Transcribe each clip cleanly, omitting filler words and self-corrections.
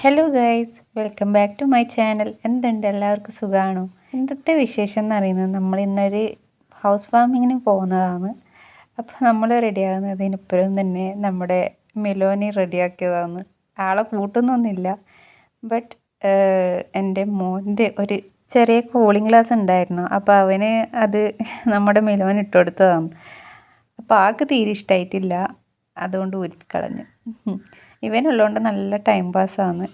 Hello guys, welcome back to my channel. എന്തുണ്ട്, എല്ലാവർക്കും സുഖമാണോ? എന്തൊക്കെ വിശേഷം എന്നറിയുന്നത്, നമ്മൾ ഇന്നൊരു ഹൗസ് വാമിങ്ങിന് പോകുന്നതാണ്. അപ്പോൾ നമ്മൾ റെഡിയാകുന്നതിനിപ്പോഴും തന്നെ നമ്മുടെ മെലോനി റെഡിയാക്കിയതാണ്. ആളെ കൂട്ടുന്നൊന്നുമില്ല. ബട്ട് എൻ്റെ മോൻ്റെ ഒരു ചെറിയ കൂളിംഗ് ഗ്ലാസ് ഉണ്ടായിരുന്നു. അപ്പോൾ അവന് അത് നമ്മുടെ മെലോനി ഇട്ട് കൊടുത്തതാണ്. അപ്പോൾ ആൾക്ക് തീരെ ഇഷ്ടമായിട്ടില്ല, അതുകൊണ്ട് ഊരിക്കളഞ്ഞു. ഇവനുള്ളതുകൊണ്ട് നല്ല ടൈം പാസ്സാണ്.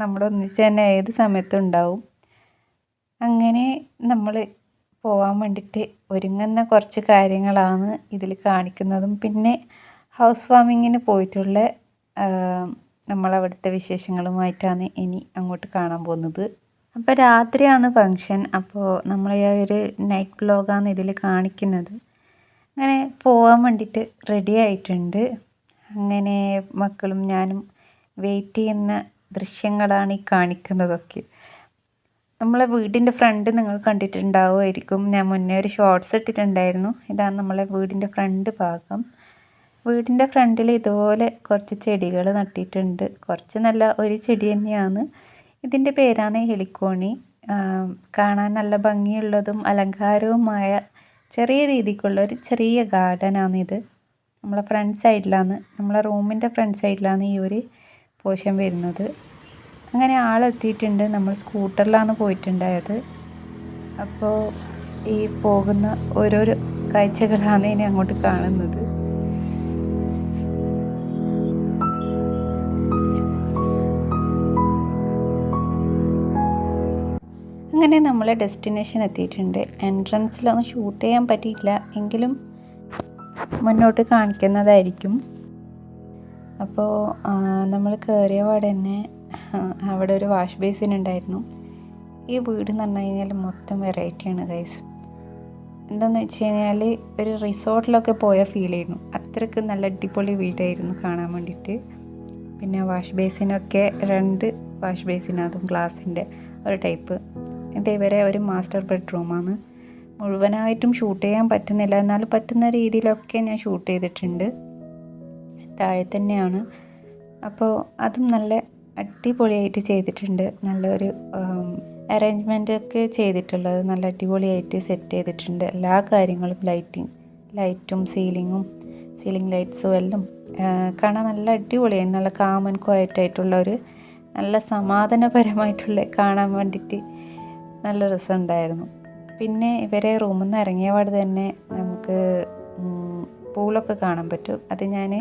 നമ്മളൊന്നിച്ച് തന്നെ ഏത് സമയത്തും ഉണ്ടാവും. അങ്ങനെ നമ്മൾ പോകാൻ വേണ്ടിയിട്ട് ഒരുങ്ങുന്ന കുറച്ച് കാര്യങ്ങളാണ് ഇതിൽ കാണിക്കുന്നതും പിന്നെ ഹൗസ് വാമിങ്ങിന് പോയിട്ടുള്ള നമ്മളവിടുത്തെ വിശേഷങ്ങളുമായിട്ടാണ് ഇനി അങ്ങോട്ട് കാണാൻ പോകുന്നത്. അപ്പോൾ രാത്രിയാണ് ഫങ്ഷൻ. അപ്പോൾ നമ്മൾ ആ ഒരു നൈറ്റ് വ്ലോഗാണ് ഇതിൽ കാണിക്കുന്നത്. അങ്ങനെ പോകാൻ വേണ്ടിയിട്ട് റെഡി ആയിട്ടുണ്ട്. അങ്ങനെ മക്കളും ഞാനും വെയിറ്റ് ചെയ്യുന്ന ദൃശ്യങ്ങളാണ് ഈ കാണിക്കുന്നതൊക്കെ. നമ്മളെ വീടിൻ്റെ ഫ്രണ്ട് നിങ്ങൾ കണ്ടിട്ടുണ്ടാവുമായിരിക്കും. ഞാൻ മുന്നേ ഒരു ഷോർട്സ് ഇട്ടിട്ടുണ്ടായിരുന്നു. ഇതാണ് നമ്മളെ വീടിൻ്റെ ഫ്രണ്ട് ഭാഗം. വീടിൻ്റെ ഫ്രണ്ടിൽ ഇതുപോലെ കുറച്ച് ചെടികൾ നട്ടിട്ടുണ്ട്. കുറച്ച് നല്ല ഒരു ചെടി തന്നെയാണ്. ഇതിൻ്റെ പേരാണ് ഹെലിക്കോണി. കാണാൻ നല്ല ഭംഗിയുള്ളതും അലങ്കാരവുമായ ചെറിയ രീതിക്കുള്ള ഒരു ചെറിയ ഗാർഡനാണിത്. നമ്മളെ ഫ്രണ്ട് സൈഡിലാണ്, നമ്മളെ റൂമിൻ്റെ ഫ്രണ്ട് സൈഡിലാണ് ഈ ഒരു പോഷൻ വരുന്നത്. അങ്ങനെ ആളെത്തിയിട്ടുണ്ട്. നമ്മൾ സ്കൂട്ടറിലാണ് പോയിട്ടുണ്ടായത്. അപ്പോൾ ഈ പോകുന്ന ഓരോരോ കാഴ്ചകളാണ് ഇനി അങ്ങോട്ട് കാണുന്നത്. അങ്ങനെ നമ്മളെ ഡെസ്റ്റിനേഷൻ എത്തിയിട്ടുണ്ട്. എൻട്രൻസിലൊന്നും ഷൂട്ട് ചെയ്യാൻ പറ്റിയില്ല, എങ്കിലും മുന്നോട്ട് കാണിക്കുന്നതായിരിക്കും. അപ്പോൾ നമ്മൾ കയറിയ പാടെ തന്നെ അവിടെ ഒരു വാഷ് ബേസിൻ ഉണ്ടായിരുന്നു. ഈ വീട് എന്ന് പറഞ്ഞു കഴിഞ്ഞാൽ മൊത്തം വെറൈറ്റിയാണ് ഗൈസ്. എന്താണെന്ന് വെച്ച് കഴിഞ്ഞാൽ ഒരു റിസോർട്ടിലൊക്കെ പോയ ഫീൽ ചെയ്യുന്നു. അത്രയ്ക്ക് നല്ല അടിപൊളി വീടായിരുന്നു കാണാൻ വേണ്ടിയിട്ട്. പിന്നെ വാഷ് ബേസിനൊക്കെ 2 വാഷ് ബേസിന്, അതും ഗ്ലാസിൻ്റെ ഒരു ടൈപ്പ്. ഇതേവരെ ഒരു മാസ്റ്റർ ബെഡ്റൂമാണ്. മുഴുവനായിട്ടും ഷൂട്ട് ചെയ്യാൻ പറ്റുന്നില്ല, എന്നാലും പറ്റുന്ന രീതിയിലൊക്കെ ഞാൻ ഷൂട്ട് ചെയ്തിട്ടുണ്ട്. താഴെ തന്നെയാണ്. അപ്പോൾ അതും നല്ല അടിപൊളിയായിട്ട് ചെയ്തിട്ടുണ്ട്. നല്ലൊരു അറേഞ്ച്മെൻ്റ് ഒക്കെ ചെയ്തിട്ടുള്ളത് നല്ല അടിപൊളിയായിട്ട് സെറ്റ് ചെയ്തിട്ടുണ്ട്. എല്ലാ കാര്യങ്ങളും ലൈറ്റും സീലിംഗ് ലൈറ്റ്സും എല്ലാം കാണാൻ നല്ല അടിപൊളിയായി. നല്ല കാം ആൻഡ് ക്വയറ്റ് ആയിട്ടുള്ള ഒരു നല്ല സമാധാനപരമായിട്ടുള്ള കാണാൻ വേണ്ടിയിട്ട് നല്ല രസമുണ്ടായിരുന്നു. പിന്നെ ഇവരെ റൂമിൽ നിന്ന് ഇറങ്ങിയ പാട് തന്നെ നമുക്ക് പൂളൊക്കെ കാണാൻ പറ്റും. അത് ഞാൻ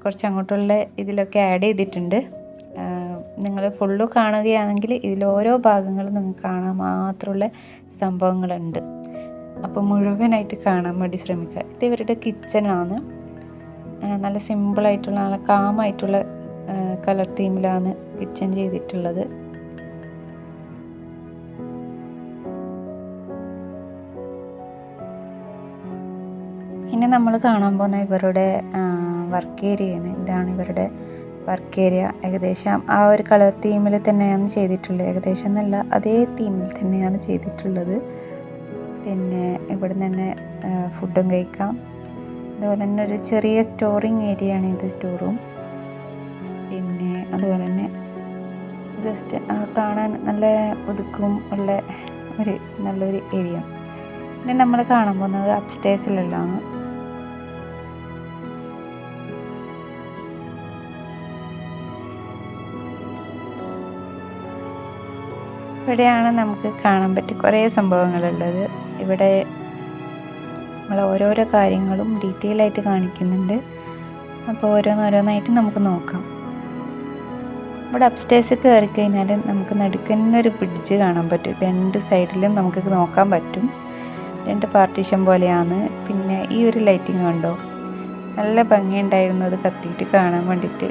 കുറച്ച് അങ്ങോട്ടുള്ള ഇതിലൊക്കെ ആഡ് ചെയ്തിട്ടുണ്ട്. നിങ്ങൾ ഫുള്ള് കാണുകയാണെങ്കിൽ ഇതിലോരോ ഭാഗങ്ങളും നിങ്ങൾക്ക് കാണാൻ മാത്രമുള്ള സംഭവങ്ങളുണ്ട്. അപ്പോൾ മുഴുവനായിട്ട് കാണാൻ വേണ്ടി ശ്രമിക്കുക. ഇത് ഇവരുടെ കിച്ചണാണ്. നല്ല സിമ്പിളായിട്ടുള്ള നല്ല കാമായിട്ടുള്ള കളർ തീമിലാണ് കിച്ചൺ ചെയ്തിട്ടുള്ളത്. ഇനി നമ്മൾ കാണാൻ പോകുന്ന ഇവരുടെ വർക്ക് ഏരിയയാണ്. ഇതാണ് ഇവരുടെ വർക്ക് ഏരിയ. ഏകദേശം ആ ഒരു കളർ തീമിൽ തന്നെയാണ് ചെയ്തിട്ടുള്ളത്. ഏകദേശം എന്നല്ല, അതേ തീമിൽ തന്നെയാണ് ചെയ്തിട്ടുള്ളത്. പിന്നെ ഇവിടെ തന്നെ ഫുഡും കഴിക്കാം. അതുപോലെ തന്നെ ഒരു ചെറിയ സ്റ്റോറിങ് ഏരിയ ആണ് ഇത്, സ്റ്റോർ റൂം. പിന്നെ അതുപോലെ തന്നെ ജസ്റ്റ് കാണാൻ നല്ല ഒതുക്കും ഉള്ള ഒരു നല്ലൊരു ഏരിയ. പിന്നെ നമ്മൾ കാണാൻ പോകുന്നത് അപ്സ്റ്റേഴ്സിലുള്ളതാണ്. ഇവിടെയാണ് നമുക്ക് കാണാൻ പറ്റിയ കുറേ സംഭവങ്ങളുള്ളത്. ഇവിടെ നമ്മൾ ഓരോരോ കാര്യങ്ങളും ഡീറ്റെയിൽ ആയിട്ട് കാണിക്കുന്നുണ്ട്. അപ്പോൾ ഓരോന്നോരോന്നായിട്ട് നമുക്ക് നോക്കാം. ഇവിടെ അപ്സ്റ്റേഴ്സ് കയറി കഴിഞ്ഞാൽ നമുക്ക് നടുക്കന്നൊരു ബ്രിഡ്ജ് കാണാൻ പറ്റും. 2 സൈഡിലും നമുക്ക് നോക്കാൻ പറ്റും. 2 പാർട്ടീഷൻ പോലെയാണ്. പിന്നെ ഈ ഒരു ലൈറ്റിങ് കണ്ടോ, നല്ല ഭംഗിയുണ്ടായിരുന്നു അത് കത്തിയിട്ട് കാണാൻ വേണ്ടിയിട്ട്.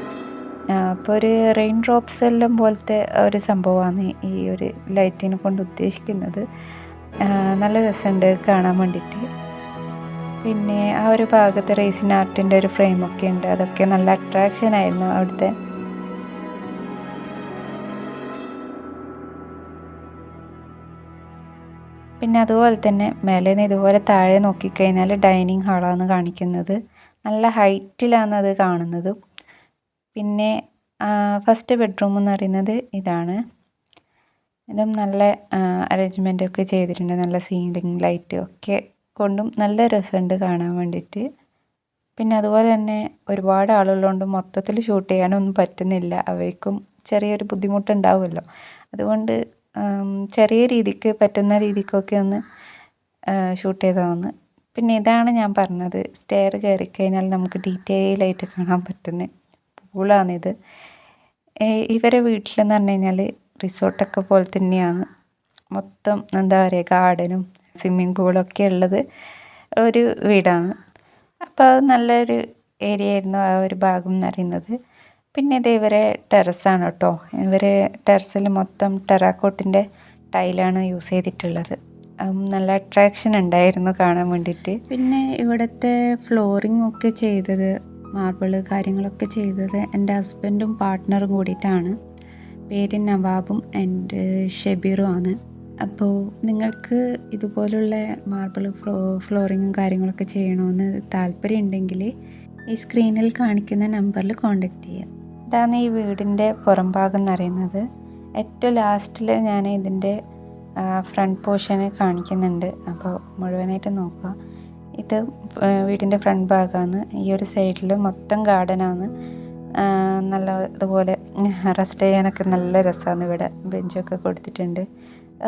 അപ്പോൾ ഒരു റെയിൻ ഡ്രോപ്സ് എല്ലാം പോലത്തെ ഒരു സംഭവമാണ് ഈ ഒരു ലൈറ്റിനെ കൊണ്ട് ഉദ്ദേശിക്കുന്നത്. നല്ല രസമുണ്ട് കാണാൻ വേണ്ടിയിട്ട്. പിന്നെ ആ ഒരു ഭാഗത്ത് റേസിൻ ആർട്ടിൻ്റെ ഒരു ഫ്രെയിമൊക്കെ ഉണ്ട്. അതൊക്കെ നല്ല അട്രാക്ഷൻ ആയിരുന്നു അവിടുത്തെ. പിന്നെ അതുപോലെ തന്നെ മേലെ നിന്ന് ഇതുപോലെ താഴെ നോക്കിക്കഴിഞ്ഞാൽ ഡൈനിങ് ഹാളാണ് കാണിക്കുന്നത്. നല്ല ഹൈറ്റിലാണ് അത് കാണുന്നത്. പിന്നെ ഫസ്റ്റ് ബെഡ്റൂം എന്ന് പറയുന്നത് ഇതാണ്. ഇതും നല്ല അറേഞ്ച്മെൻ്റ് ഒക്കെ ചെയ്തിട്ടുണ്ട്. നല്ല സീലിംഗ് ലൈറ്റ് ഒക്കെ കൊണ്ടും നല്ല രസമുണ്ട് കാണാൻ വേണ്ടിയിട്ട്. പിന്നെ അതുപോലെ തന്നെ ഒരുപാട് ആളുള്ളതുകൊണ്ട് മൊത്തത്തിൽ ഷൂട്ട് ചെയ്യാനൊന്നും പറ്റുന്നില്ല. അവർക്കും ചെറിയൊരു ബുദ്ധിമുട്ടുണ്ടാവുമല്ലോ. അതുകൊണ്ട് ചെറിയ രീതിക്ക് പറ്റുന്ന രീതിക്കൊക്കെ ഒന്ന് ഷൂട്ട് ചെയ്തതാണ്. പിന്നെ ഇതാണ് ഞാൻ പറഞ്ഞത്, സ്റ്റെയർ കയറി കഴിഞ്ഞാൽ നമുക്ക് ഡീറ്റെയിൽ ആയിട്ട് കാണാൻ പറ്റുന്ന പൂളാണിത്. ഇവരെ വീട്ടിലെന്ന് പറഞ്ഞു കഴിഞ്ഞാൽ റിസോർട്ടൊക്കെ പോലെ തന്നെയാണ്. മൊത്തം എന്താ പറയുക, ഗാർഡനും സ്വിമ്മിങ് പൂളൊക്കെ ഉള്ളത് ഒരു വീടാണ്. അപ്പോൾ അത് നല്ലൊരു ഏരിയ ആയിരുന്നു ആ ഒരു ഭാഗം എന്ന് പറയുന്നത്. പിന്നെ ഇത് ഇവരെ ടെറസാണ് കേട്ടോ. ഇവർ ടെറസിൽ മൊത്തം ടെറാക്കോട്ടിൻ്റെ ടൈലാണ് യൂസ് ചെയ്തിട്ടുള്ളത്. നല്ല അട്രാക്ഷൻ ഉണ്ടായിരുന്നു കാണാൻ വേണ്ടിയിട്ട്. പിന്നെ ഇവിടുത്തെ ഫ്ലോറിംഗ് ഒക്കെ ചെയ്തത്, മാർബിൾ കാര്യങ്ങളൊക്കെ ചെയ്തത് എൻ്റെ ഹസ്ബൻഡും പാർട്ട്ണറും കൂടിയിട്ടാണ്. പേര് നവാബും ആൻഡ് ഷബീറും ആണ്. അപ്പോൾ നിങ്ങൾക്ക് ഇതുപോലുള്ള മാർബിൾ ഫ്ലോറിങ്ങും കാര്യങ്ങളൊക്കെ ചെയ്യണമെന്ന് താല്പര്യം ഉണ്ടെങ്കിൽ ഈ സ്ക്രീനിൽ കാണിക്കുന്ന നമ്പറിൽ കോൺടാക്റ്റ് ചെയ്യുക. ഇതാണ് ഈ വീടിൻ്റെ പുറം ഭാഗം എന്ന് പറയുന്നത്. ഏറ്റവും ലാസ്റ്റിൽ ഞാൻ ഇതിൻ്റെ ഫ്രണ്ട് പോർഷന് കാണിക്കുന്നുണ്ട്. അപ്പോൾ മുഴുവനായിട്ട് നോക്കുക. ഇത് വീടിൻ്റെ ഫ്രണ്ട് ഭാഗമാണ്. ഈ ഒരു സൈഡിൽ മൊത്തം ഗാർഡനാണ്. നല്ല ഇതുപോലെ റെസ്റ്റ് ചെയ്യാനൊക്കെ നല്ല രസമാണ്. ഇവിടെ ബെഞ്ചൊക്കെ കൊടുത്തിട്ടുണ്ട്.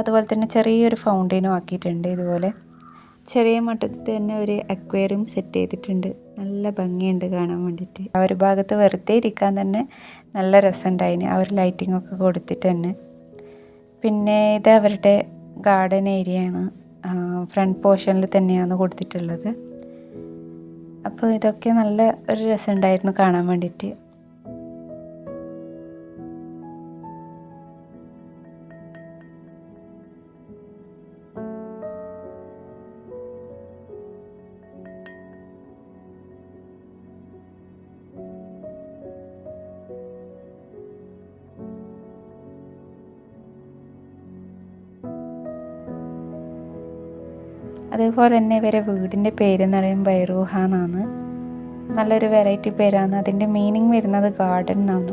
അതുപോലെ തന്നെ ചെറിയൊരു ഫൗണ്ടെയിനും ആക്കിയിട്ടുണ്ട്. ഇതുപോലെ ചെറിയ മട്ടത്തിൽ തന്നെ ഒരു അക്വേറിയം സെറ്റ് ചെയ്തിട്ടുണ്ട്. നല്ല ഭംഗിയുണ്ട് കാണാൻ വേണ്ടിയിട്ട്. ആ ഒരു ഭാഗത്ത് വെറുതെ ഇരിക്കാൻ തന്നെ നല്ല രസമുണ്ടായിന്, ആ ഒരു ലൈറ്റിങ്ങൊക്കെ കൊടുത്തിട്ട് തന്നെ. പിന്നെ ഇത് അവരുടെ ഗാർഡൻ ഏരിയയാണ്. ഫ്രണ്ട് പോർഷനിൽ തന്നെയാണ് കൊടുത്തിട്ടുള്ളത്. അപ്പോൾ ഇതൊക്കെ നല്ല ഒരു രസമുണ്ടായിരുന്നു കാണാൻ വേണ്ടിയിട്ട്. അതേപോലെ തന്നെ ഇവരെ വീടിൻ്റെ പേരെന്ന് പറയുമ്പോൾ ബൈറൂഹ എന്നാണ്. നല്ലൊരു വെറൈറ്റി പേരാണ്. അതിൻ്റെ മീനിങ് വരുന്നത് ഗാർഡൻ എന്നാണ്.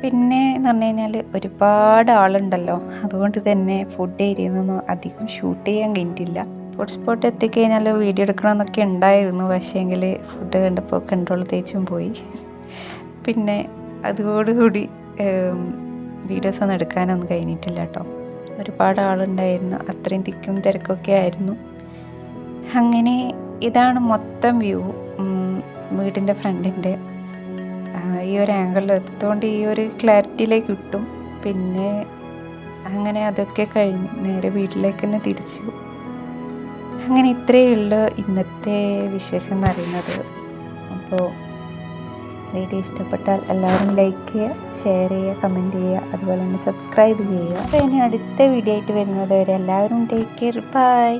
പിന്നെ എന്ന് പറഞ്ഞു കഴിഞ്ഞാൽ ഒരുപാട് ആളുണ്ടല്ലോ, അതുകൊണ്ട് തന്നെ ഫുഡ് ഏരിയയിൽ നിന്നൊന്നും അധികം ഷൂട്ട് ചെയ്യാൻ കഴിഞ്ഞിട്ടില്ല. ഫുഡ് സ്പോട്ട് എത്തിക്കഴിഞ്ഞാൽ വീഡിയോ എടുക്കണമെന്നൊക്കെ ഉണ്ടായിരുന്നു. പക്ഷേങ്കിൽ ഫുഡ് കണ്ടപ്പോൾ കൺട്രോൾ തേച്ചും പോയി. പിന്നെ അതോടുകൂടി വീഡിയോസൊന്നും എടുക്കാനൊന്നും കഴിഞ്ഞിട്ടില്ല കേട്ടോ. ഒരുപാട് ആളുണ്ടായിരുന്നു. അത്രയും തിക്കും തിരക്കൊക്കെ ആയിരുന്നു. അങ്ങനെ ഇതാണ് മൊത്തം വ്യൂ വീടിൻ്റെ ഫ്രണ്ടിൻ്റെ. ഈ ഒരു ആംഗിളിൽ എത്തുകൊണ്ട് ഈ ഒരു ക്ലാരിറ്റിയിലേക്ക് കിട്ടും. പിന്നെ അങ്ങനെ അതൊക്കെ കഴിഞ്ഞ് നേരെ വീട്ടിലേക്ക് തന്നെ തിരിച്ചു. അങ്ങനെ ഇത്രയേ ഉള്ളൂ ഇന്നത്തെ വിശേഷം എന്ന് പറയുന്നത്. അപ്പോൾ വീഡിയോ ഇഷ്ടപ്പെട്ടാൽ എല്ലാവരും ലൈക്ക് ചെയ്യുക, ഷെയർ ചെയ്യുക, കമൻറ്റ് ചെയ്യുക, അതുപോലെ തന്നെ സബ്സ്ക്രൈബ് ചെയ്യുക. അപ്പോൾ ഇനി അടുത്ത വീഡിയോ ആയിട്ട് വരുന്നത് വരെ എല്ലാവരും ടേക്ക് കെയർ, ബൈ.